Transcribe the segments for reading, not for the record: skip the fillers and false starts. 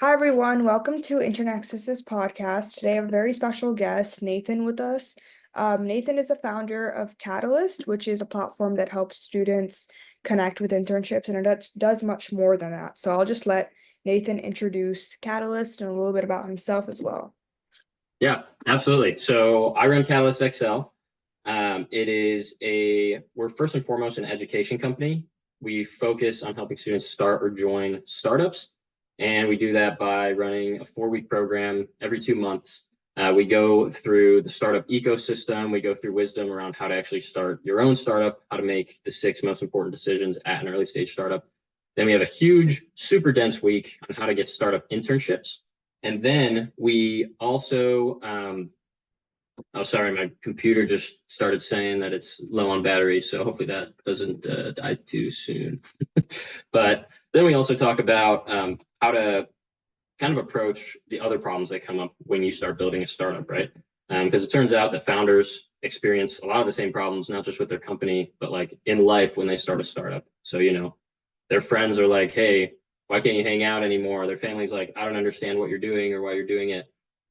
Hi everyone, welcome to Interns podcast. Today I have a very special guest, Nathan, with us. Nathan is the founder of Catalyst, which is a platform that helps students connect with internships, and it does much more than that. So I'll just let Nathan introduce Catalyst and a little bit about himself as well. Yeah, absolutely. So I run Catalyst XL. We're first and foremost an education company. We focus on helping students start or join startups. And we do that by running a 4-week program every 2 months. We go through the startup ecosystem. We go through wisdom around how to actually start your own startup, how to make the 6 most important decisions at an early stage startup. Then we have a huge, super dense week on how to get startup internships. And then we also, oh, sorry, my computer just started saying that it's low on battery. So hopefully that doesn't die too soon. But then we also talk about how to kind of approach the other problems that come up when you start building a startup, right? Because it turns out that founders experience a lot of the same problems, not just with their company, but like in life when they start a startup. So, their friends are like, hey, why can't you hang out anymore? Their family's like, I don't understand what you're doing or why you're doing it,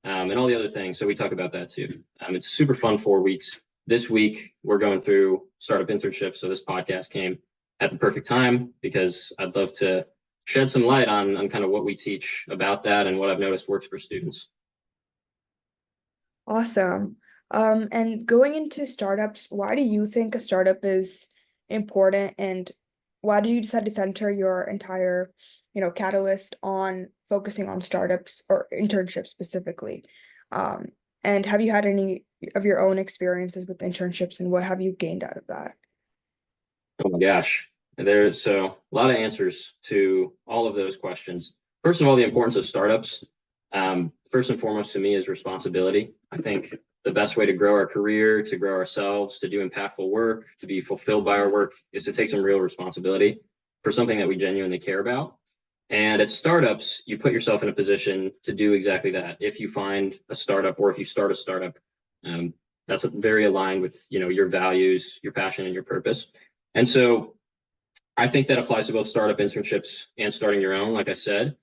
and all the other things. So we talk about that too. It's a super fun 4 weeks. This week, we're going through startup internships. So this podcast came at the perfect time because I'd love to shed some light on kind of what we teach about that and what I've noticed works for students. Awesome. And going into startups, why do you think a startup is important, and why did you decide to center your entire, catalyst on focusing on startups or internships specifically? Um, and have you had any of your own experiences with internships, and what have you gained out of that? Oh my gosh. There's so a lot of answers to all of those questions. First of all, the importance of startups. First and foremost to me is responsibility. I think the best way to grow our career, to grow ourselves, to do impactful work, to be fulfilled by our work is to take some real responsibility for something that we genuinely care about. And at startups, you put yourself in a position to do exactly that. If you find a startup or if you start a startup, um, that's very aligned with your values, your passion, and your purpose. And so I think that applies to both startup internships and starting your own, like I said.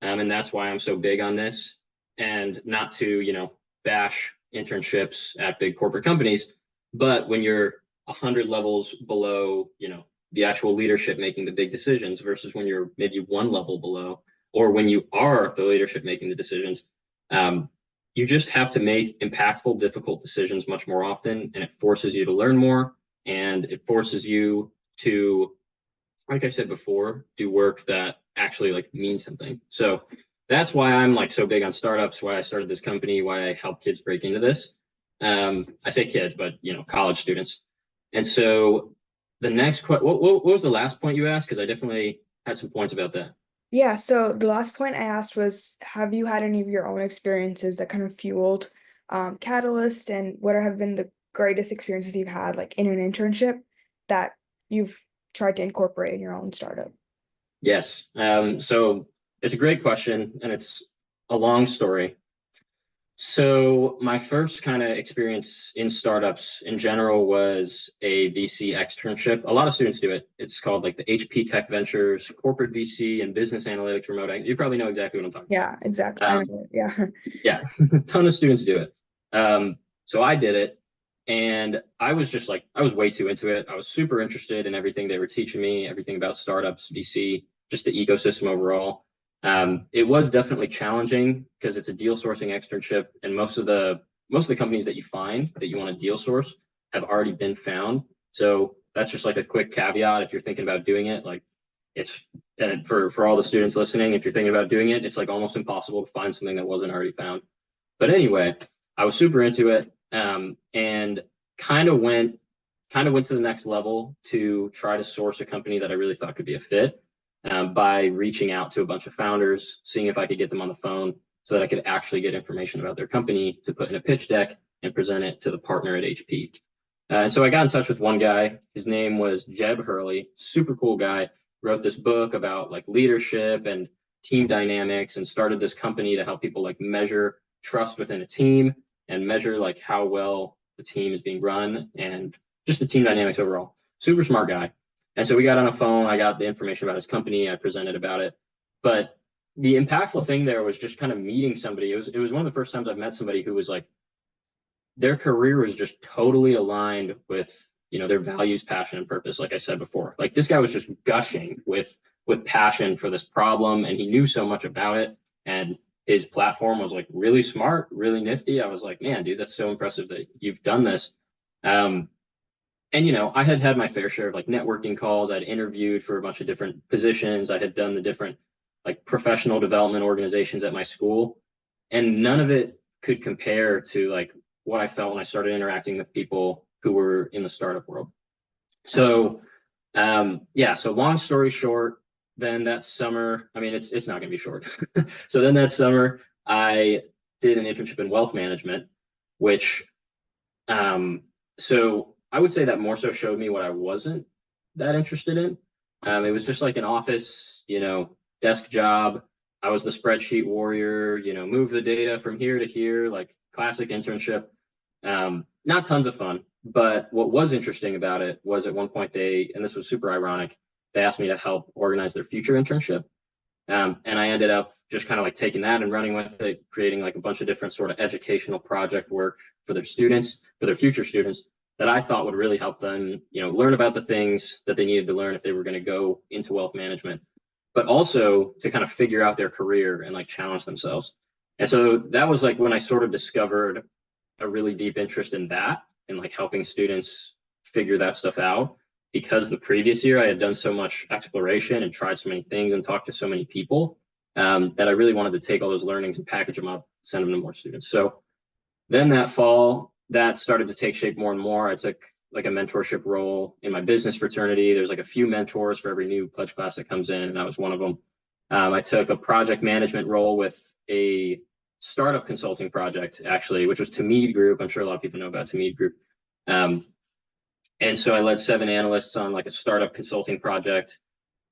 And that's why I'm so big on this. And not to, bash internships at big corporate companies, but when you're 100 levels below, the actual leadership making the big decisions versus when you're maybe 1 level below, or when you are the leadership making the decisions, you just have to make impactful, difficult decisions much more often. And it forces you to learn more, and it forces you to, like I said before, do work that actually like means something. So that's why I'm like so big on startups, why I started this company, why I help kids break into this. I say kids, but college students. And so the next what was the last point you asked? Because I definitely had some points about that. Yeah, so the last point I asked was, have you had any of your own experiences that kind of fueled Catalyst, and what have been the greatest experiences you've had like in an internship that you've tried to incorporate in your own startup? Yes. So it's a great question, and it's a long story. So my first kind of experience in startups in general was a VC externship. A lot of students do it. It's called like the HP Tech Ventures Corporate VC and Business Analytics Remote. You probably know exactly what I'm talking Yeah, exactly. about. I know. Yeah. Yeah, a ton of students do it. So I did it, and I was just like, I was way too into it. I was super interested in everything they were teaching me, everything about startups, VC, just the ecosystem overall. It was definitely challenging because it's a deal sourcing externship, and most of the companies that you find that you want to deal source have already been found. So that's just like a quick caveat if you're thinking about doing it. Like it's and for all the students listening, if you're thinking about doing it, it's like almost impossible to find something that wasn't already found. But anyway, I was super into it, and kind of went to the next level to try to source a company that I really thought could be a fit, by reaching out to a bunch of founders, seeing if I could get them on the phone so that I could actually get information about their company to put in a pitch deck and present it to the partner at HP. And so I got in touch with one guy. His name was Jeb Hurley, super cool guy. Wrote this book about like leadership and team dynamics, and started this company to help people like measure trust within a team and measure like how well the team is being run and just the team dynamics overall. Super smart guy. And so we got on a phone. I got the information about his company. I presented about it. But the impactful thing there was just kind of meeting somebody. It was one of the first times I've met somebody who was like, their career was just totally aligned with, their values, passion, and purpose. Like I said before, like this guy was just gushing with passion for this problem, and he knew so much about it. And his platform was like really smart, really nifty. I was like, man, dude, that's so impressive that you've done this. And I had had my fair share of like networking calls. I'd interviewed for a bunch of different positions. I had done the different like professional development organizations at my school, and none of it could compare to like what I felt when I started interacting with people who were in the startup world. So yeah, so long story short, then that summer, I mean, it's not going to be short. So then that summer, I did an internship in wealth management, which so I would say that more so showed me what I wasn't that interested in. It was just like an office, desk job. I was the spreadsheet warrior, move the data from here to here, like classic internship. Not tons of fun, but what was interesting about it was at one point and this was super ironic, they asked me to help organize their future internship. And I ended up just kind of like taking that and running with it, creating like a bunch of different sort of educational project work for their students, for their future students, that I thought would really help them, learn about the things that they needed to learn if they were going to go into wealth management, but also to kind of figure out their career and like challenge themselves. And so that was like when I sort of discovered a really deep interest in that and like helping students figure that stuff out, because the previous year I had done so much exploration and tried so many things and talked to so many people, that I really wanted to take all those learnings and package them up, send them to more students. So then that fall, that started to take shape more and more. I took like a mentorship role in my business fraternity. There's like a few mentors for every new pledge class that comes in, and that was one of them. I took a project management role with a startup consulting project, actually, which was Tamid Group. I'm sure a lot of people know about Tamid Group. And so I led 7 analysts on like a startup consulting project.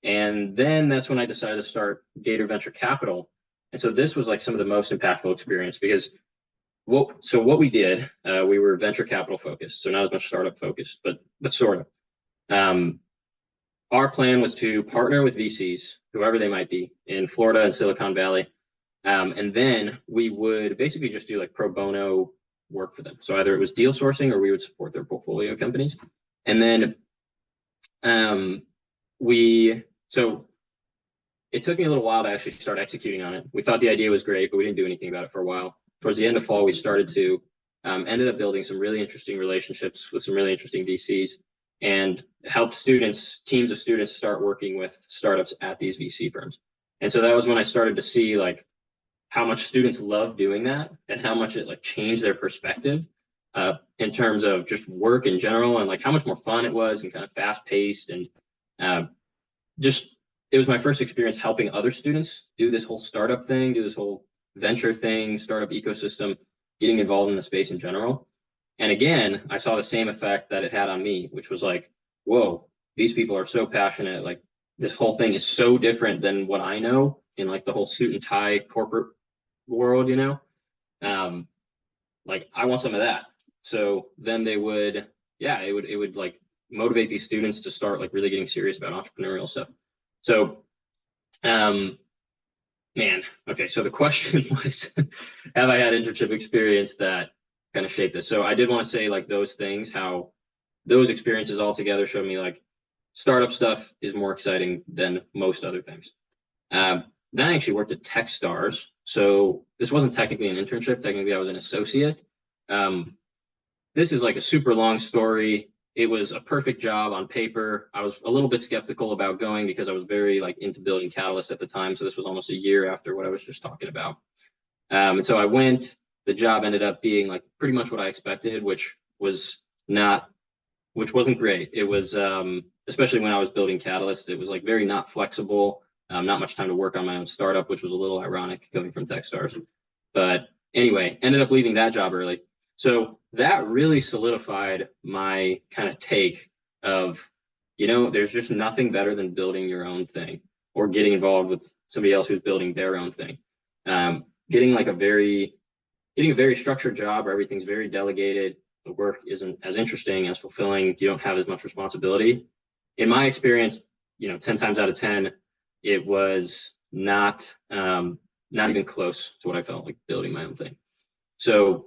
And then that's when I decided to start Gator Venture Capital. And so this was like some of the most impactful experience, because what we did, we were venture capital focused, so not as much startup focused, but sort of. Our plan was to partner with VCs, whoever they might be, in Florida and Silicon Valley. And then we would basically just do like pro bono work for them. So either it was deal sourcing or we would support their portfolio companies. And then so it took me a little while to actually start executing on it. We thought the idea was great, but we didn't do anything about it for a while. Towards the end of fall, we started to ended up building some really interesting relationships with some really interesting VCs, and helped teams of students start working with startups at these VC firms. And so that was when I started to see like how much students love doing that and how much it like changed their perspective in terms of just work in general, and like how much more fun it was and kind of fast paced. And just, it was my first experience helping other students do this whole startup thing, do this whole venture thing, startup ecosystem, getting involved in the space in general. And again, I saw the same effect that it had on me, which was like, whoa, these people are so passionate. Like this whole thing is so different than what I know in like the whole suit and tie corporate world, like I want some of that. So then it would like motivate these students to start like really getting serious about entrepreneurial stuff. So, man, okay. So the question was, have I had internship experience that kind of shaped this? So I did want to say like those things, how those experiences all together showed me like startup stuff is more exciting than most other things. Then I actually worked at Techstars. So this wasn't technically an internship. Technically, I was an associate. This is like a super long story. It was a perfect job on paper. I was a little bit skeptical about going because I was very like into building Catalyst at the time. So this was almost a year after what I was just talking about. And so I went. The job ended up being like pretty much what I expected, which wasn't great. It was, especially when I was building Catalyst, it was like very not flexible. Not much time to work on my own startup, which was a little ironic coming from Techstars. But anyway, ended up leaving that job early. So that really solidified my kind of take of, there's just nothing better than building your own thing or getting involved with somebody else who's building their own thing. Getting a very structured job where everything's very delegated. The work isn't as interesting, as fulfilling. You don't have as much responsibility. In my experience, 10 times out of 10, it was not even close to what I felt like building my own thing. So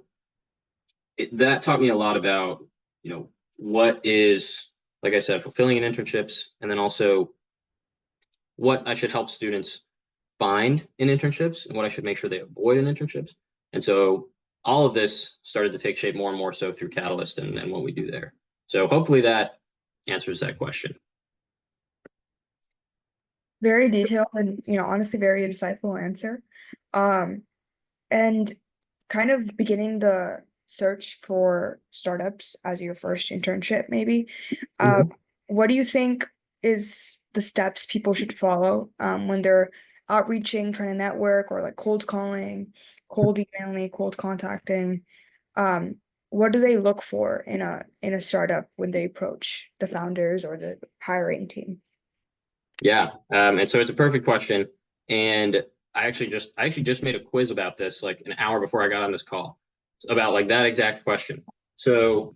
that taught me a lot about, what is, like I said, fulfilling in internships, and then also what I should help students find in internships and what I should make sure they avoid in internships. And so all of this started to take shape more and more so through Catalyst and what we do there. So hopefully that answers that question. Very detailed and, honestly, very insightful answer. Um, and kind of beginning the search for startups as your first internship, maybe. Uh, Mhm. what do you think is the steps people should follow when they're outreaching, trying to network, or like cold calling, cold emailing, cold contacting? Um, what do they look for in a startup when they approach the founders or the hiring team? Yeah. And so it's a perfect question. And I actually just made a quiz about this like an hour before I got on this call about like that exact question. So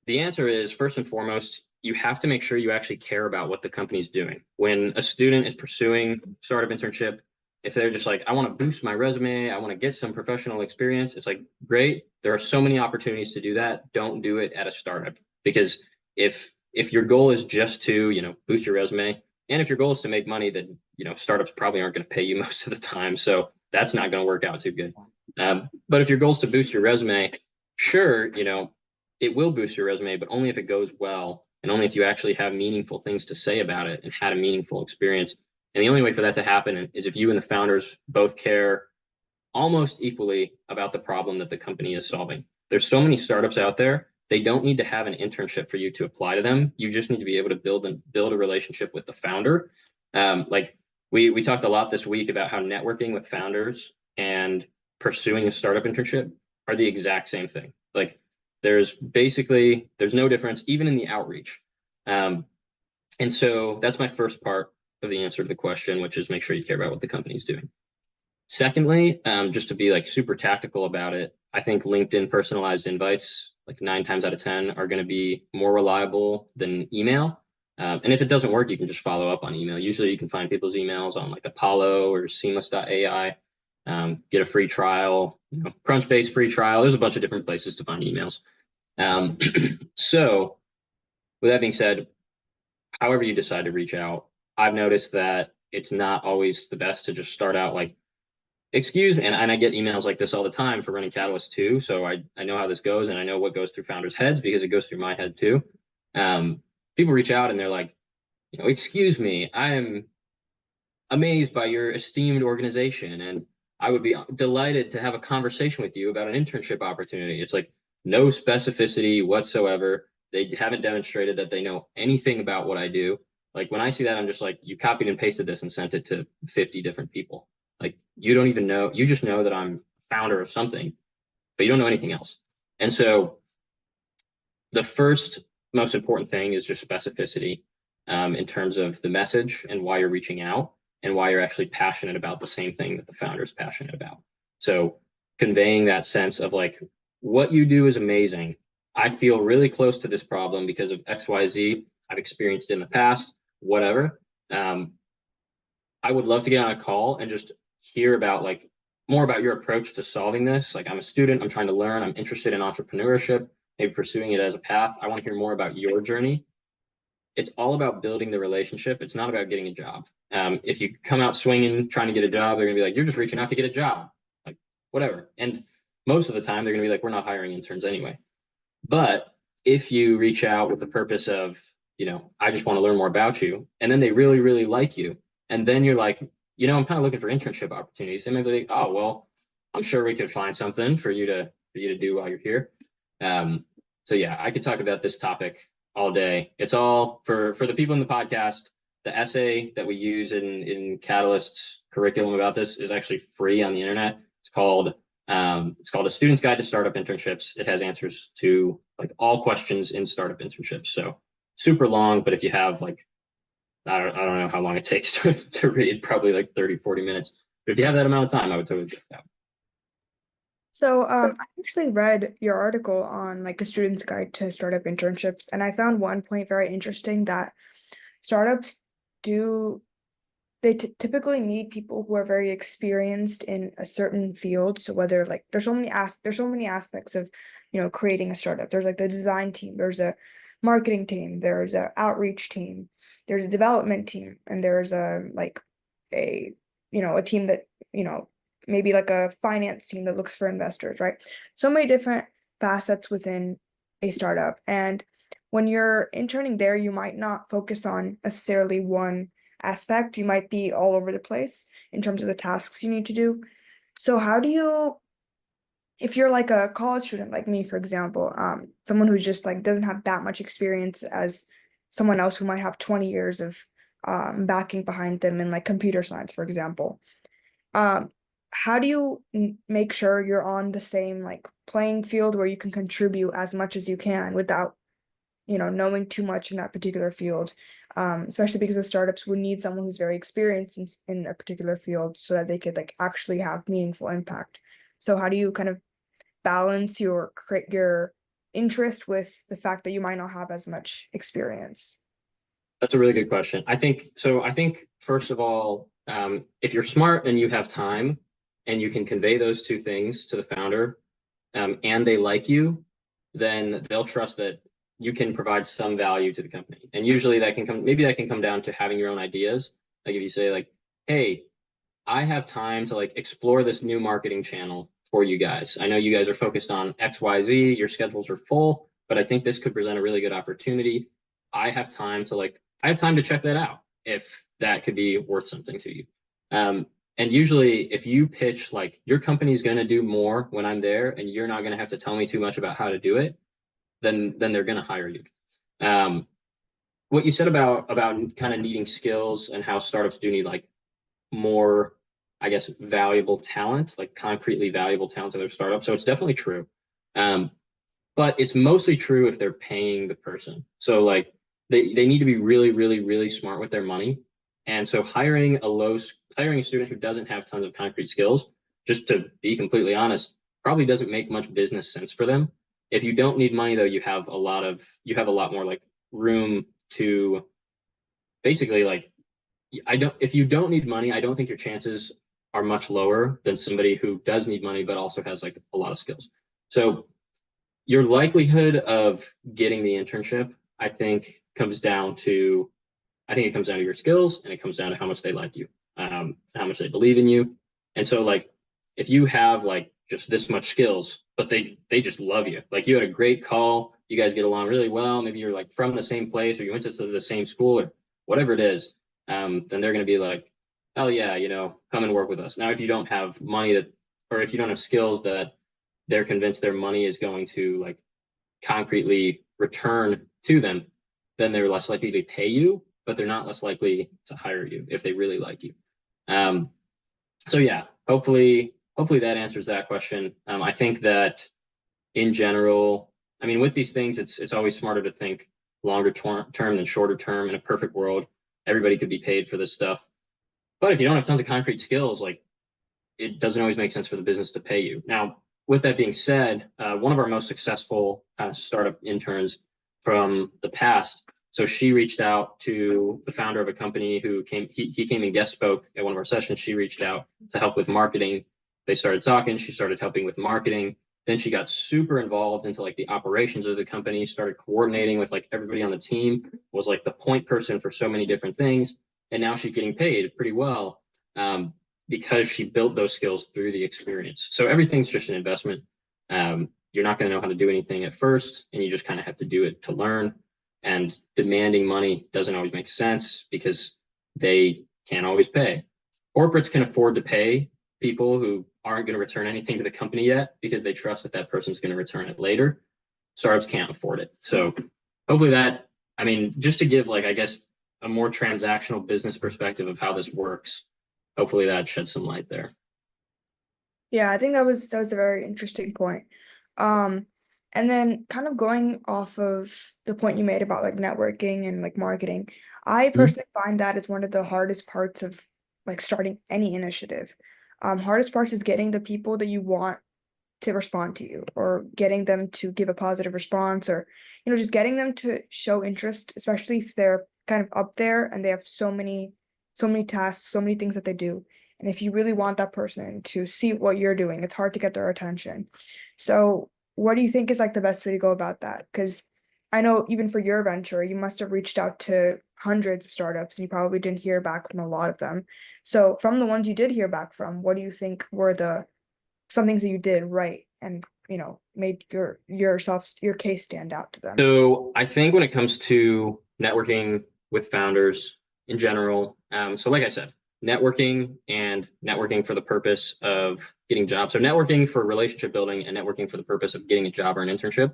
the answer is first and foremost, you have to make sure you actually care about what the company's doing. When a student is pursuing startup internship, if they're just like, I want to boost my resume, I want to get some professional experience, it's like, great. There are so many opportunities to do that. Don't do it at a startup because if your goal is just to, boost your resume, and if your goal is to make money, then, startups probably aren't going to pay you most of the time. So that's not going to work out too good. But if your goal is to boost your resume, sure, it will boost your resume, but only if it goes well and only if you actually have meaningful things to say about it and had a meaningful experience. And the only way for that to happen is if you and the founders both care almost equally about the problem that the company is solving. There's so many startups out there. They don't need to have an internship for you to apply to them. You just need to be able to build a relationship with the founder. Like we talked a lot this week about how networking with founders and pursuing a startup internship are the exact same thing. Like there's no difference even in the outreach. Um, and so that's my first part of the answer to the question, which is make sure you care about what the company's doing. Secondly, just to be like super tactical about it, I think LinkedIn personalized invites, like 9 times out of 10, are going to be more reliable than email. And if it doesn't work, you can just follow up on email. Usually you can find people's emails on like Apollo or seamless.ai, get a free trial, Crunchbase free trial. There's a bunch of different places to find emails. Um, so with that being said, however you decide to reach out, I've noticed that it's not always the best to just start out like, excuse me, and I get emails like this all the time for running Catalyst too. So I know how this goes and I know what goes through founders' heads because it goes through my head too. Um, People reach out and they're like, excuse me, I am amazed by your esteemed organization and I would be delighted to have a conversation with you about an internship opportunity. It's like no specificity whatsoever. They haven't demonstrated that they know anything about what I do. Like when I see that, I'm just like, you copied and pasted this and sent it to 50 different people. Like you don't even know, you just know that I'm founder of something, but you don't know anything else. And so the first most important thing is just specificity in terms of the message and why you're reaching out and why you're actually passionate about the same thing that the founder is passionate about. So conveying that sense of like, what you do is amazing. I feel really close to this problem because of XYZ I've experienced in the past, whatever. Um, I would love to get on a call and just hear about like more about your approach to solving this. Like I'm a student, I'm trying to learn, I'm interested in entrepreneurship, maybe pursuing it as a path. I want to hear more about your journey. It's all about building the relationship. It's not about getting a job. If you come out swinging, trying to get a job, they're gonna be like, you're just reaching out to get a job, like whatever. And most of the time, they're gonna be like, we're not hiring interns anyway. But if you reach out with the purpose of, I just want to learn more about you, and then they really, really like you, and then you're like, I'm kind of looking for internship opportunities. They may be like, oh, well, I'm sure we could find something for you to do while you're here. So yeah, I could talk about this topic all day. It's all for the people in the podcast. The essay that we use in Catalyst's curriculum about this is actually free on the internet. It's called A Student's Guide to Startup Internships. It has answers to like all questions in startup internships. So super long, but if you have like, I don't know how long it takes to read, probably like 30, 40 minutes. But if you have that amount of time, I would totally check it out. So, I actually read your article on like a student's guide to startup internships, and I found one point very interesting that startups do they typically need people who are very experienced in a certain field. So whether like there's so many aspects of, creating a startup. There's like the design team, there's a marketing team, there's a outreach team, there's a development team, and there's a a team that, maybe like a finance team that looks for investors, right? So many different facets within a startup. And when you're interning there, you might not focus on necessarily one aspect. You might be all over the place in terms of the tasks you need to do. So how do you, if you're like a college student like me, for example, someone who just like doesn't have that much experience as someone else who might have 20 years of backing behind them in like computer science, for example, um, how do you make sure you're on the same like playing field where you can contribute as much as you can without knowing too much in that particular field, especially because the startups would need someone who's very experienced in a particular field so that they could like actually have meaningful impact. So how do you kind of balance your interest with the fact that you might not have as much experience? That's a really good question. I think so. I think first of all, if you're smart and you have time and you can convey those two things to the founder, and they like you, then they'll trust that you can provide some value to the company. And usually maybe that can come down to having your own ideas. Like if you say like, hey, I have time to like explore this new marketing channel for you guys. I know you guys are focused on XYZ, your schedules are full, but I think this could present a really good opportunity. I have time to check that out if that could be worth something to you. And usually if you pitch like your company's going to do more when I'm there and you're not going to have to tell me too much about how to do it, then they're going to hire you. Um, what you said about kind of needing skills and how startups do need like more, I guess, valuable talent, like concretely valuable talent to their startup. So it's definitely true. Um, but it's mostly true if they're paying the person. So like they need to be really, really, really smart with their money. And so hiring a student who doesn't have tons of concrete skills, just to be completely honest, probably doesn't make much business sense for them. If you don't need money though, you have a lot more like room to basically like I don't if you don't need money, I don't think your chances are much lower than somebody who does need money but also has like a lot of skills. So your likelihood of getting the internship, I think it comes down to your skills and it comes down to how much they like you, how much they believe in you. And so like if you have like just this much skills, but they just love you, like you had a great call, you guys get along really well, maybe you're like from the same place or you went to the same school or whatever it is, then they're going to be like, oh yeah, come and work with us. Now, if you don't have money or if you don't have skills that they're convinced their money is going to like concretely return to them, then they're less likely to pay you, but they're not less likely to hire you if they really like you. Um, so yeah, hopefully that answers that question. I think that in general, I mean, with these things, it's always smarter to think longer term than shorter term. In a perfect world, everybody could be paid for this stuff. But if you don't have tons of concrete skills, like it doesn't always make sense for the business to pay you. Now, with that being said, one of our most successful kind of startup interns from the past, so she reached out to the founder of a company who he came and guest spoke at one of our sessions. She reached out to help with marketing. They started talking, she started helping with marketing. Then she got super involved into like the operations of the company, started coordinating with like everybody on the team, was like the point person for so many different things. And now she's getting paid pretty well. Because she built those skills through the experience. So everything's just an investment. You're not going to know how to do anything at first, and you just kind of have to do it to learn. And demanding money doesn't always make sense because they can't always pay. Corporates can afford to pay people who aren't going to return anything to the company yet because they trust that that person's going to return it later. Startups can't afford it. So hopefully I mean, just to give like, I guess, a more transactional business perspective of how this works, hopefully that sheds some light there. Yeah, I think that was a very interesting point. Um, and then kind of going off of the point you made about like networking and like marketing, I Mhm. personally find that is one of the hardest parts of like starting any initiative. Hardest parts is getting the people that you want to respond to you or getting them to give a positive response or just getting them to show interest, especially if they're kind of up there and they have so many tasks, so many things that they do. And if you really want that person to see what you're doing, it's hard to get their attention. So what do you think is like the best way to go about that? Because I know even for your venture, you must have reached out to hundreds of startups and you probably didn't hear back from a lot of them. So from the ones you did hear back from, what do you think were the some things that you did right and made your case stand out to them? So I think when it comes to networking with founders in general, so like I said, networking for the purpose of getting jobs. So networking for relationship building and networking for the purpose of getting a job or an internship,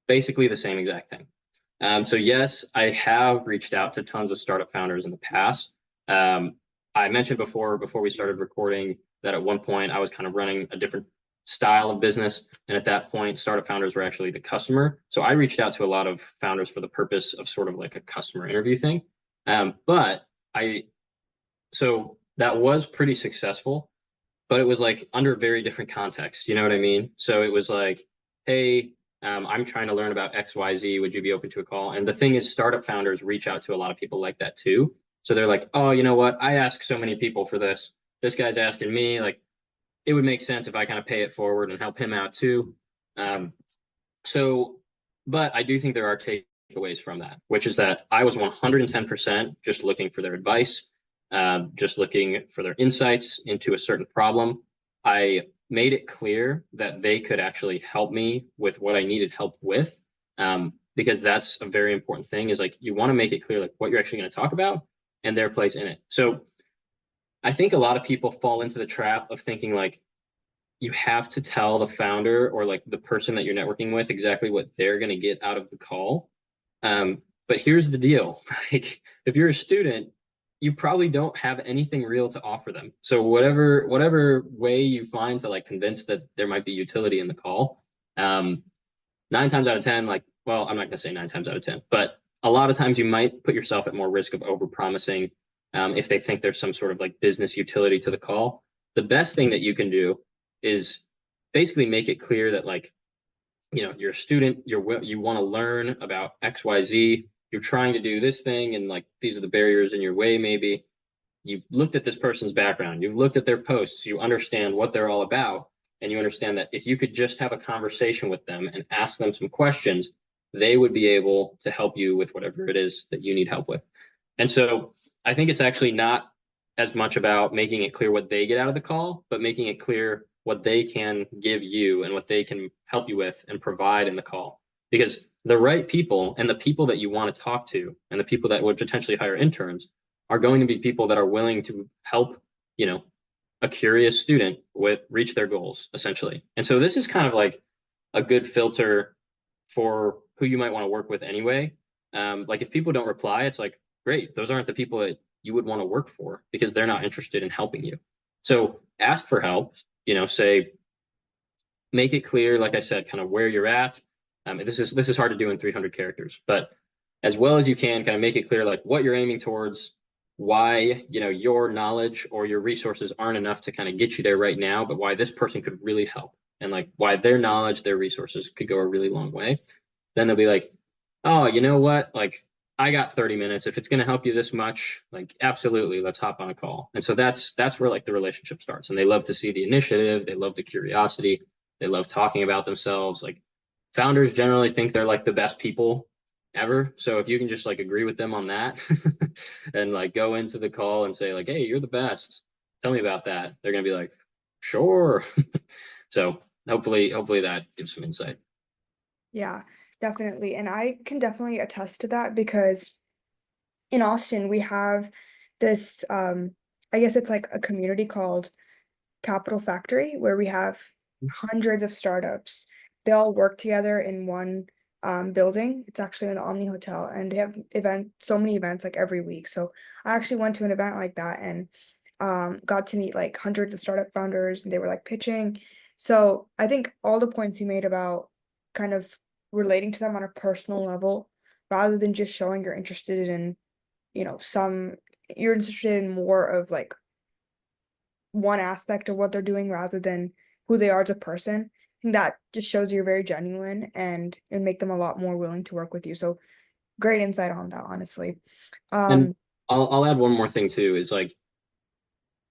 basically the same exact thing. So yes, I have reached out to tons of startup founders in the past. I mentioned before we started recording that at one point I was kind of running a different style of business. And at that point, startup founders were actually the customer. So I reached out to a lot of founders for the purpose of sort of like a customer interview thing. But so that was pretty successful, but it was like under very different context. You know what I mean? So it was like, hey, I'm trying to learn about XYZ. Would you be open to a call? And the thing is, startup founders reach out to a lot of people like that too. So they're like, oh, you know what? I ask so many people for this. This guy's asking me. Like, it would make sense if I kind of pay it forward and help him out too. Um, so, but I do think there are takeaways from that, which is that I was 110% just looking for their advice, just looking for their insights into a certain problem. I made it clear that they could actually help me with what I needed help with, because that's a very important thing. Is like you want to make it clear like what you're actually going to talk about and their place in it. So I think a lot of people fall into the trap of thinking like you have to tell the founder or like the person that you're networking with exactly what they're going to get out of the call. But here's the deal. Like if you're a student, you probably don't have anything real to offer them. So whatever way you find to like convince that there might be utility in the call, 9 times out of 10, like, well, I'm not gonna say 9 times out of 10, but a lot of times you might put yourself at more risk of overpromising if they think there's some sort of like business utility to the call. The best thing that you can do is basically make it clear that like, you're a student, you want to learn about XYZ, you're trying to do this thing, and like these are the barriers in your way, maybe. You've looked at this person's background, you've looked at their posts, you understand what they're all about, and you understand that if you could just have a conversation with them and ask them some questions, they would be able to help you with whatever it is that you need help with. And so I think it's actually not as much about making it clear what they get out of the call, but making it clear what they can give you and what they can help you with and provide in the call. Because the right people and the people that you want to talk to and the people that would potentially hire interns are going to be people that are willing to help, a curious student with reach their goals, essentially. And so this is kind of like a good filter for who you might want to work with anyway. Like if people don't reply, it's like, great, those aren't the people that you would want to work for because they're not interested in helping you. So ask for help, say, make it clear, like I said, kind of where you're at. This is hard to do in 300 characters, but as well as you can, kind of make it clear like what you're aiming towards, why your knowledge or your resources aren't enough to kind of get you there right now, but why this person could really help, and like why their knowledge, their resources could go a really long way. Then they'll be like, oh, you know what? Like I got 30 minutes. If it's going to help you this much, like absolutely, let's hop on a call. And so that's where like the relationship starts. And they love to see the initiative. They love the curiosity. They love talking about themselves. Like founders generally think they're like the best people ever. So if you can just like agree with them on that and like go into the call and say like, hey, you're the best. Tell me about that. They're going to be like, sure. So hopefully that gives some insight. Yeah, definitely. And I can definitely attest to that because in Austin we have this I guess it's like a community called Capital Factory where we have hundreds of startups. They all work together in one building. It's actually an Omni Hotel and they have so many events like every week. So I actually went to an event like that and got to meet like hundreds of startup founders and they were like pitching. So I think all the points you made about kind of relating to them on a personal level rather than just showing you're interested in, some you're interested in more of like one aspect of what they're doing rather than who they are as a person. I think that just shows you're very genuine and it make them a lot more willing to work with you. So great insight on that, honestly. And Um, I'll add one more thing too, is like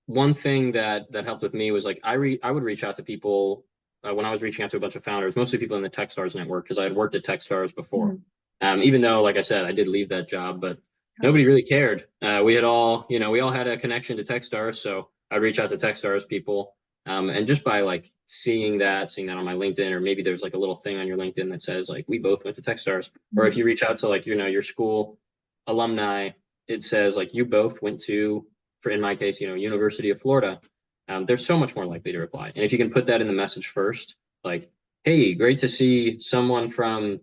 one thing that helped with me was like I would reach out to people when I was reaching out to a bunch of founders, mostly people in the Techstars network, because I had worked at Techstars before. Mhm. Even though, like I said, I did leave that job, but Yeah. nobody really cared. We had all, we all had a connection to Techstars, so I'd reach out to Techstars people. And just by like seeing that on my LinkedIn, or maybe there's like a little thing on your LinkedIn that says like we both went to Techstars, or if Mhm. you reach out to like your school alumni, it says like you both went to, for in my case, University of Florida. They're so much more likely to reply. And if you can put that in the message first, like, hey, great to see someone from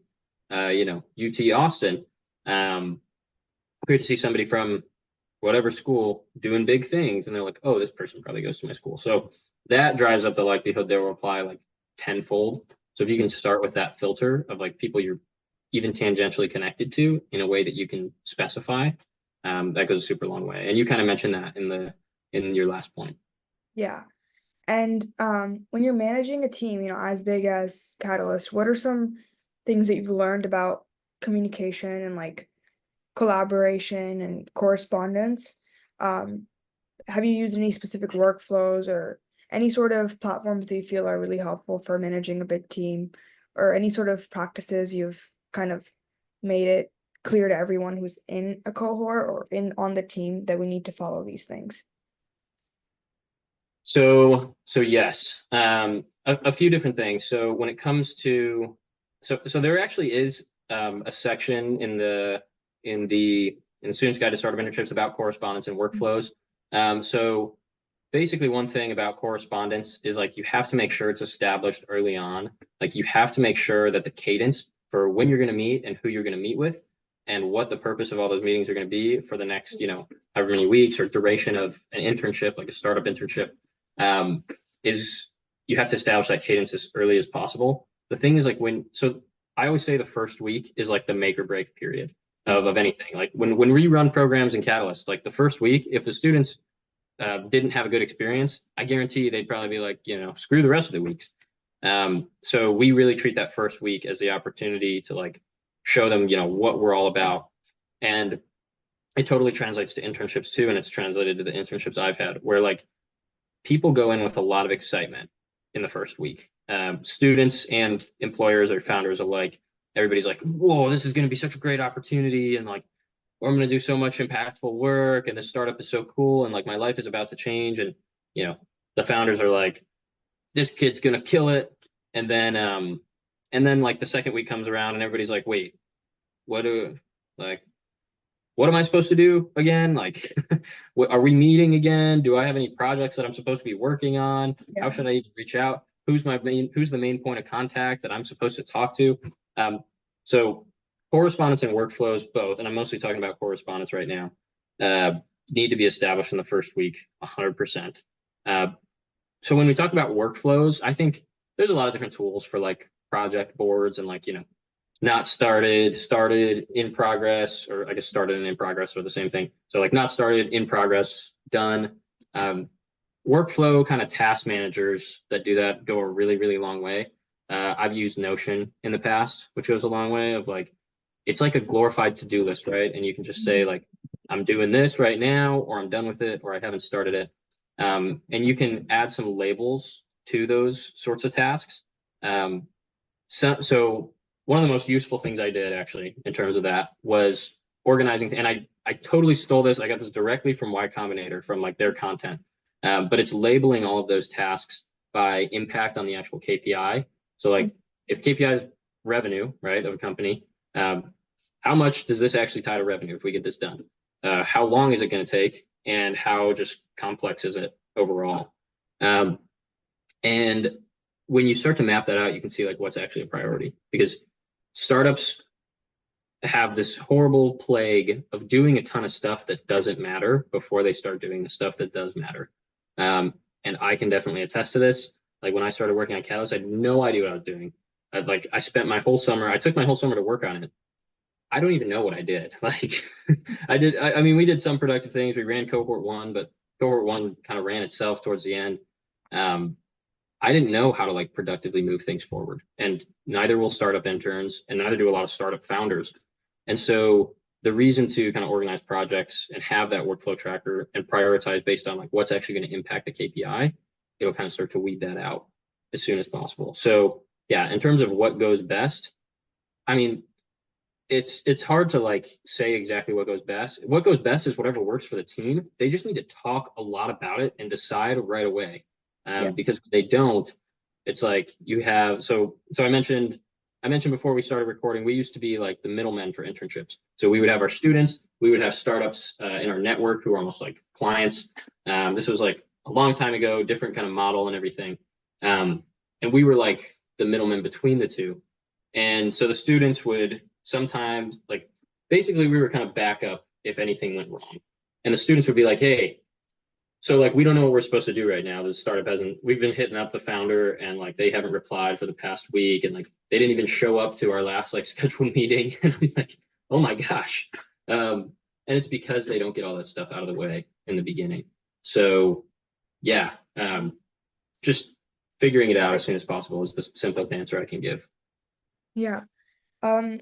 UT Austin. Um, Great to see somebody from whatever school doing big things. And they're like, oh, this person probably goes to my school. So that drives up the likelihood they'll reply like tenfold. So if you can start with that filter of like people you're even tangentially connected to in a way that you can specify, that goes a super long way. And you kind of mentioned that in your last point. Yeah. And when you're managing a team, as big as Catalyst, what are some things that you've learned about communication and like collaboration and correspondence? Um, have you used any specific workflows or any sort of platforms that you feel are really helpful for managing a big team, or any sort of practices you've kind of made it clear to everyone who's in a cohort or in on the team that we need to follow these things? So yes, a few different things. So when it comes to, so there actually is a section in the Student's Guide to Startup Internships about correspondence and workflows. So basically, one thing about correspondence is like you have to make sure it's established early on. Like you have to make sure that the cadence for when you're going to meet and who you're going to meet with, and what the purpose of all those meetings are going to be for the next, however many weeks or duration of an internship, like a startup internship, um, is you have to establish that cadence as early as possible. The thing is like so I always say the first week is like the make or break period of anything. Like when we run programs in Catalyst, like the first week, if the students didn't have a good experience, I guarantee they'd probably be like, screw the rest of the weeks. So we really treat that first week as the opportunity to like show them, what we're all about. And it totally translates to internships too. And it's translated to the internships I've had where like people go in with a lot of excitement in the first week. Students and employers or founders alike, everybody's like, whoa, this is going to be such a great opportunity. And like, I'm going to do so much impactful work. And this startup is so cool. And like, my life is about to change. And, you know, the founders are like, this kid's going to kill it. And then like the second week comes around and everybody's like, wait, what do, like, what am I supposed to do again? Like, are we meeting again? Do I have any projects that I'm supposed to be working on? How Yeah. should I even reach out? Who's the main point of contact that I'm supposed to talk to? So correspondence and workflows both, and I'm mostly talking about correspondence right now, need to be established in the first week, 100%. Uh, so when we talk about workflows, I think there's a lot of different tools for like project boards and like, not started, started in progress, or I guess started and in progress are the same thing. So like not started, in progress, done. Um, Workflow kind of task managers that do that go a really, really long way. I've used Notion in the past, which goes a long way of like, it's like a glorified to-do list, right? And you can just say like, I'm doing this right now, or I'm done with it, or I haven't started it. And you can add some labels to those sorts of tasks. Um, so one of the most useful things I did actually in terms of that was organizing, and I totally stole this. I got this directly from Y Combinator from like their content, but it's labeling all of those tasks by impact on the actual KPI. So like if KPI is revenue, right, of a company, how much does this actually tie to revenue if we get this done? How long is it going to take, and how just complex is it overall? Um, and when you start to map that out, you can see like what's actually a priority because startups have this horrible plague of doing a ton of stuff that doesn't matter before they start doing the stuff that does matter. And I can definitely attest to this. Like when I started working on Catalyst, I had no idea what I was doing. I spent my whole summer, I took my whole summer to work on it. I don't even know what I did. Like I mean, we did some productive things. We ran cohort one, but cohort one kind of ran itself towards the end. Um, I didn't know how to like productively move things forward. And neither will startup interns and neither do a lot of startup founders. And so the reason to kind of organize projects and have that workflow tracker and prioritize based on like what's actually going to impact the KPI, it'll kind of start to weed that out as soon as possible. So yeah, in terms of what goes best, I mean, it's hard to like say exactly what goes best. What goes best is whatever works for the team. They just need to talk a lot about it and decide right away. Yeah. Because if they don't, it's like you have so I mentioned before we started recording, we used to be like the middlemen for internships. So we would have our students, we would have startups in our network who are almost like clients. This was like a long time ago, different kind of model and everything. And we were like the middlemen between the two. And so the students would sometimes like basically we were kind of backup if anything went wrong. And the students would be like, hey, so like we don't know what we're supposed to do right now. The startup hasn't, we've been hitting up the founder and like they haven't replied for the past week. And like they didn't even show up to our last like scheduled meeting. And I'm like, oh my gosh. And it's because they don't get all that stuff out of the way in the beginning. So yeah, just figuring it out as soon as possible is the simplest answer I can give. Yeah. Um,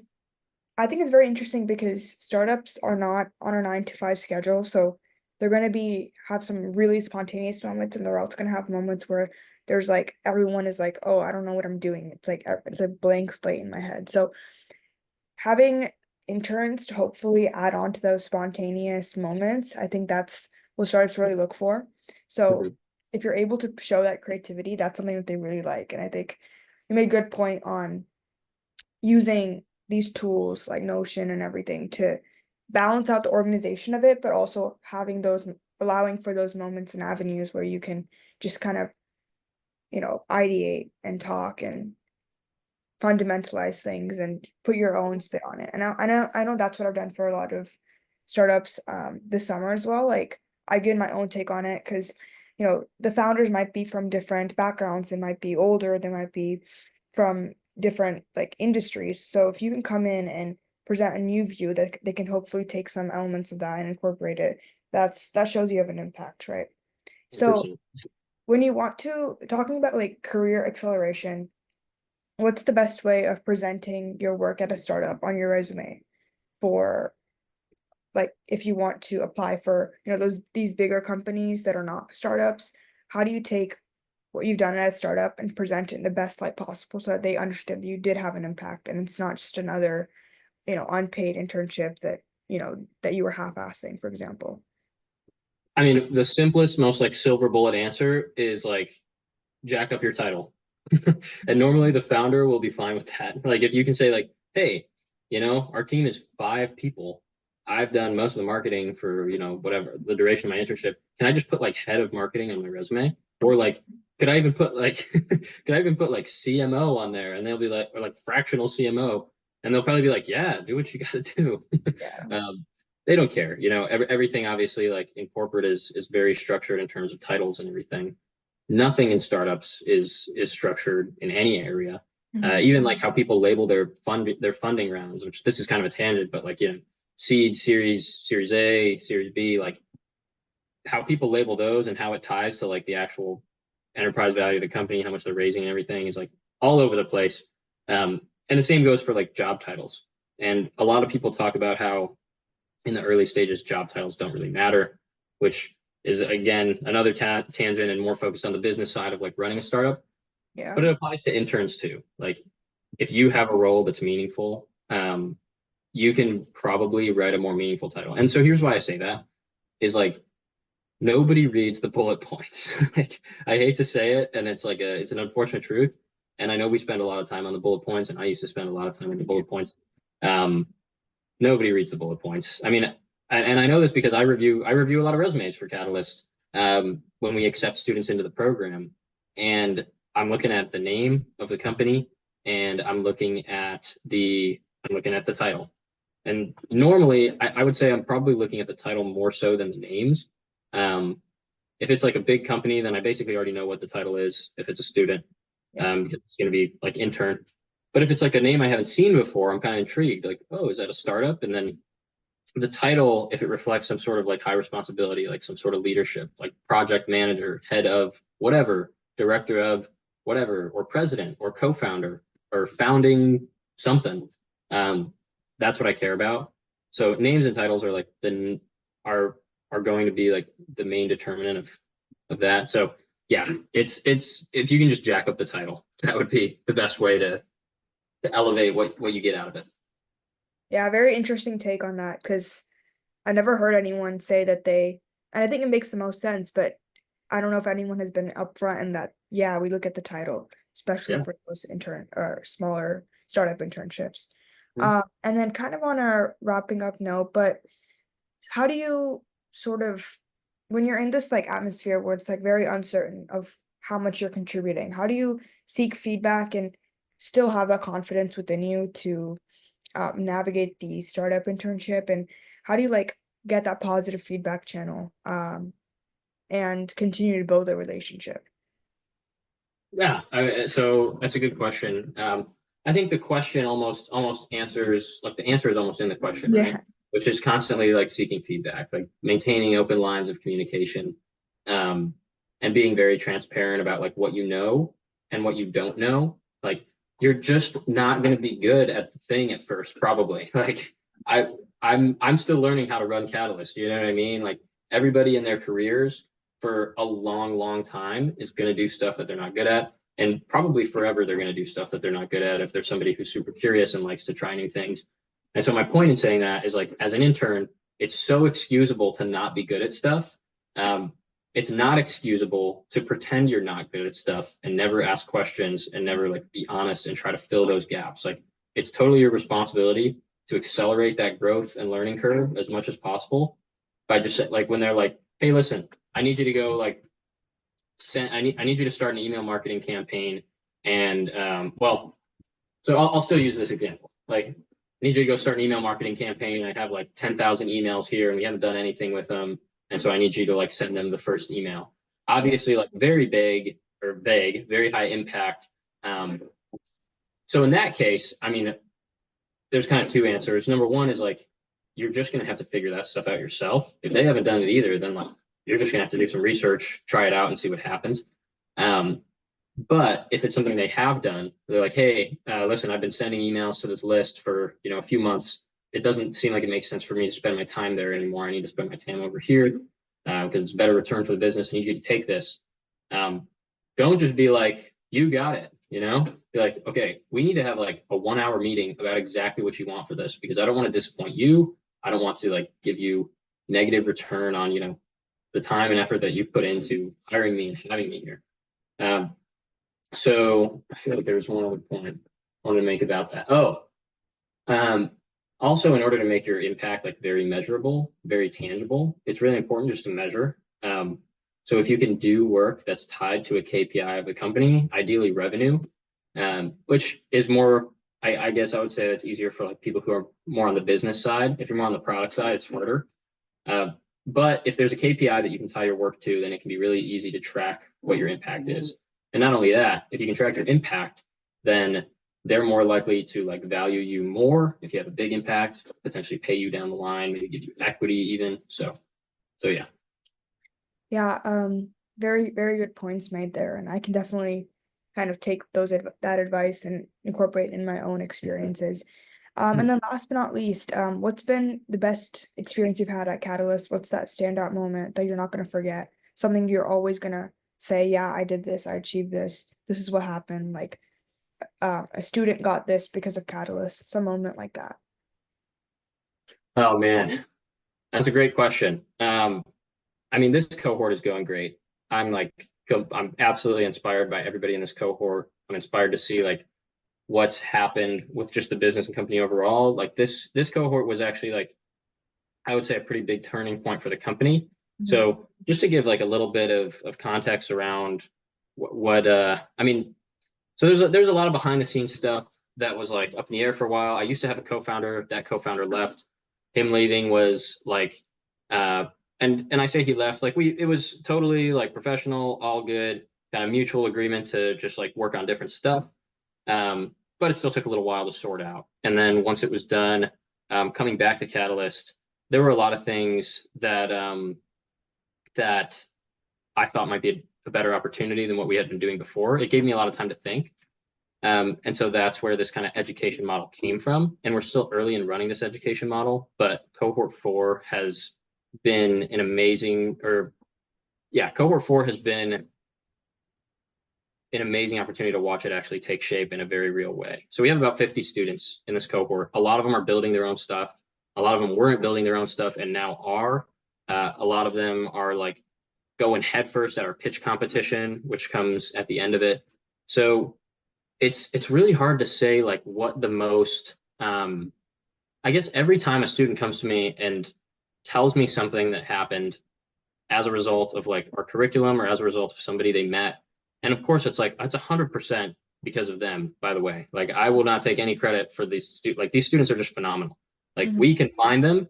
I think it's very interesting because startups are not on a 9 to 5 schedule, so they're going to be have some really spontaneous moments, and they're also going to have moments where there's like everyone is like, "Oh, I don't know what I'm doing." It's like it's a blank slate in my head. So having interns to hopefully add on to those spontaneous moments, I think that's what startups really look for. So Mhm. if you're able to show that creativity, that's something that they really like, and I think you made a good point on using these tools like Notion and everything to balance out the organization of it, but also having those allowing for those moments and avenues where you can just kind of, ideate and talk and fundamentalize things and put your own spin on it. And I know that's what I've done for a lot of startups this summer as well. Like I give my own take on it because the founders might be from different backgrounds, they might be older, they might be from different like industries. So if you can come in and present a new view that they can hopefully take some elements of that and incorporate it, that shows you have an impact, right? So 100%. when you want to talking about like career acceleration, what's the best way of presenting your work at a startup on your resume for like if you want to apply for, these bigger companies that are not startups? How do you take what you've done at a startup and present it in the best light possible so that they understand that you did have an impact and it's not just another, unpaid internship that you were half-assing, for example? I mean, the simplest, most like silver bullet answer is like jack up your title. And normally the founder will be fine with that. Like if you can say like, hey, our team is 5 people. I've done most of the marketing for, whatever the duration of my internship. Can I just put like head of marketing on my resume? Or like, could I even put like could I even put like CMO on there? And they'll be like, or like fractional CMO. And they'll probably be like, yeah, do what you gotta do. Yeah. They don't care. Everything obviously like in corporate is very structured in terms of titles and everything. Nothing in startups is structured in any area. Mhm. Even like how people label their funding rounds, which this is kind of a tangent, but like seed, series A, series B, like how people label those and how it ties to like the actual enterprise value of the company, how much they're raising and everything is like all over the place. And the same goes for like job titles. And a lot of people talk about how in the early stages, job titles don't really matter, which is again another tangent and more focused on the business side of like running a startup. Yeah. But it applies to interns too. Like if you have a role that's meaningful, you can probably write a more meaningful title. And so here's why I say that is like nobody reads the bullet points. Like I hate to say it, and it's an unfortunate truth. And I know we spend a lot of time on the bullet points, and I used to spend a lot of time on the bullet points. Um, Nobody reads the bullet points. I mean, and I know this because I review a lot of resumes for Catalyst when we accept students into the program, and I'm looking at the name of the company and I'm looking at the title. And normally, I would say I'm probably looking at the title more so than the names. Um, if it's like a big company, then I basically already know what the title is. If it's a student, Yeah. because it's going to be like intern. But if it's like a name I haven't seen before, I'm kind of intrigued. Like, oh, is that a startup? And then the title, if it reflects some sort of like high responsibility, like some sort of leadership, like project manager, head of whatever, director of whatever, or president or co-founder or founding something, um, that's what I care about. So names and titles are like are going to be like the main determinant of that. So yeah, it's if you can just jack up the title, that would be the best way to elevate what you get out of it. Yeah, very interesting take on that because I never heard anyone say that and I think it makes the most sense, but I don't know if anyone has been upfront in that, yeah, we look at the title, especially Yeah. for those intern or smaller startup internships. Mhm. And then kind of on a wrapping up note, but how do you sort of, when you're in this like atmosphere where it's like very uncertain of how much you're contributing, how do you seek feedback and still have that confidence within you to navigate the startup internship, and how do you like get that positive feedback channel and continue to build a relationship? Yeah, so that's a good question. I think the question almost answers like the answer is almost in the question, right? Yeah. Which is constantly like seeking feedback, like maintaining open lines of communication, um, and being very transparent about like what you know and what you don't know. Like you're just not going to be good at the thing at first, probably. Like I I'm still learning how to run Catalyst. You know what I mean? Like everybody in their careers for a long time is going to do stuff that they're not good at. And probably forever, they're going to do stuff that they're not good at if they're somebody who's super curious and likes to try new things. And so my point in saying that is like, as an intern, it's so excusable to not be good at stuff. Um, it's not excusable to pretend you're not good at stuff and never ask questions and never like be honest and try to fill those gaps. Like it's totally your responsibility to accelerate that growth and learning curve as much as possible by just like when they're like, hey, listen, I need you to go like I need you to start an email marketing campaign. And so I'll still use this example. Like I need you to go start an email marketing campaign. I have like 10,000 emails here and we haven't done anything with them. And so I need you to like send them the first email. Yeah. Obviously, like very vague, very high impact. Um, so in that case, I mean, there's kind of two answers. Number one is like you're just gonna have to figure that stuff out yourself. If they haven't done it either, then like you're just gonna have to do some research, try it out, and see what happens. Um, but if it's something they have done, they're like, hey, listen, I've been sending emails to this list for a few months. It doesn't seem like it makes sense for me to spend my time there anymore. I need to spend my time over here because it's a better return for the business. I need you to take this. Um, don't just be like, you got it, Be like, okay, we need to have like a 1 hour meeting about exactly what you want for this because I don't want to disappoint you. I don't want to like give you negative return on, the time and effort that you've put into hiring me and having me here. So I feel like there's one other point I wanted to make about that. Oh, um, also in order to make your impact like very measurable, very tangible, it's really important just to measure. So if you can do work that's tied to a KPI of the company, ideally revenue, which is more, I guess I would say that's easier for like people who are more on the business side. If you're more on the product side, it's harder. Uh, but if there's a KPI that you can tie your work to, then it can be really easy to track what your impact is. And not only that, if you can track your impact, then they're more likely to like value you more if you have a big impact, potentially pay you down the line, maybe give you equity even. So yeah. Yeah, very, very good points made there. And I can definitely kind of take that advice and incorporate in my own experiences. And then last but not least, what's been the best experience you've had at Catalyst? What's that standout moment that you're not going to forget? Something you're always going to say, yeah, I did this, I achieved this, this is what happened. Like, a student got this because of Catalyst, some moment like that. Oh man, that's a great question. I mean, this cohort is going great. I'm like, I'm absolutely inspired by everybody in this cohort. I'm inspired to see like what's happened with just the business and company overall. Like this cohort was actually like I would say a pretty big turning point for the company. Mhm. So just to give like a little bit of context around what I mean, so there's a lot of behind the scenes stuff that was like up in the air for a while. I used to have a co-founder. That co-founder left. Him leaving was like uh and I say he left like it was totally like professional, all good, kind of mutual agreement to just like work on different stuff. But it still took a little while to sort out. And then once it was done, coming back to Catalyst, there were a lot of things that I thought might be a better opportunity than what we had been doing before. It gave me a lot of time to think. And so that's where this kind of education model came from. And we're still early in running this education model, but cohort four has been an amazing, or yeah, cohort four has been an amazing opportunity to watch it actually take shape in a very real way. So we have about 50 students in this cohort. A lot of them are building their own stuff. A lot of them weren't building their own stuff and now are. A lot of them are like going headfirst at our pitch competition, which comes at the end of it. So it's really hard to say like what the most I guess every time a student comes to me and tells me something that happened as a result of like our curriculum or as a result of somebody they met. And of course, it's like it's 100% because of them, by the way. Like I will not take any credit for these students. Like these students are just phenomenal. Like Mhm. we can find them.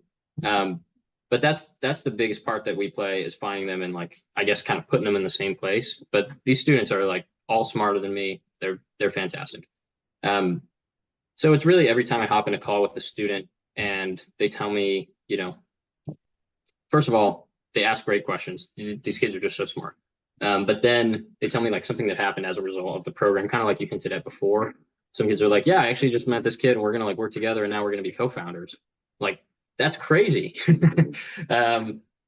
But that's the biggest part that we play is finding them and like I guess kind of putting them in the same place. But these students are like all smarter than me. They're fantastic. Um, so it's really every time I hop in a call with the student and they tell me, first of all, they ask great questions. These kids are just so smart. But then they tell me like something that happened as a result of the program, kind of like you hinted at before. Some kids are like, yeah, I actually just met this kid and we're gonna like work together and now we're gonna be co-founders. Like, that's crazy.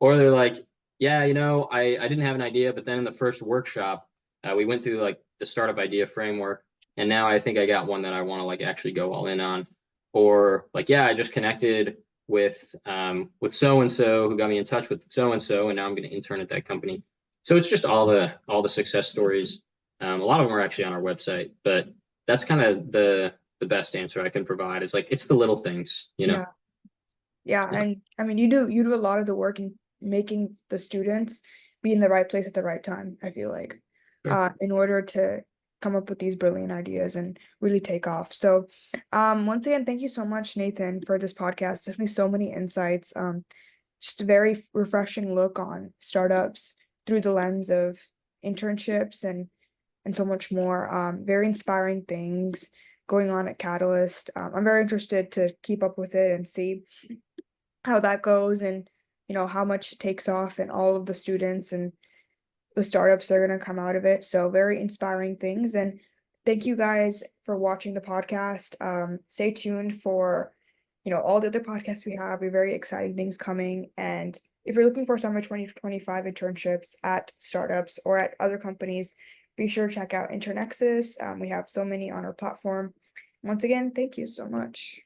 Or they're like, yeah, I didn't have an idea, but then in the first workshop, we went through like the startup idea framework, and now I think I got one that I want to like actually go all in on. Or like, yeah, I just connected with so and so who got me in touch with so and now I'm going to intern at that company. So it's just all the success stories. A lot of them are actually on our website, but that's kind of the best answer I can provide. Is like it's the little things. Yeah. Yeah, Yeah. and I mean you do a lot of the work in making the students be in the right place at the right time, I feel like, Sure. in order to come up with these brilliant ideas and really take off. So, once again, thank you so much, Nathan, for this podcast. There's been so many insights. Just a very refreshing look on startups through the lens of internships and so much more. Very inspiring things going on at Catalyst. I'm very interested to keep up with it and see how that goes and how much it takes off and all of the students and the startups that are going to come out of it. So very inspiring things. And thank you guys for watching the podcast. Stay tuned for all the other podcasts we have. We have very exciting things coming. And if you're looking for summer 2025 internships at startups or at other companies, be sure to check out Internexus. We have so many on our platform. Once again, thank you so much.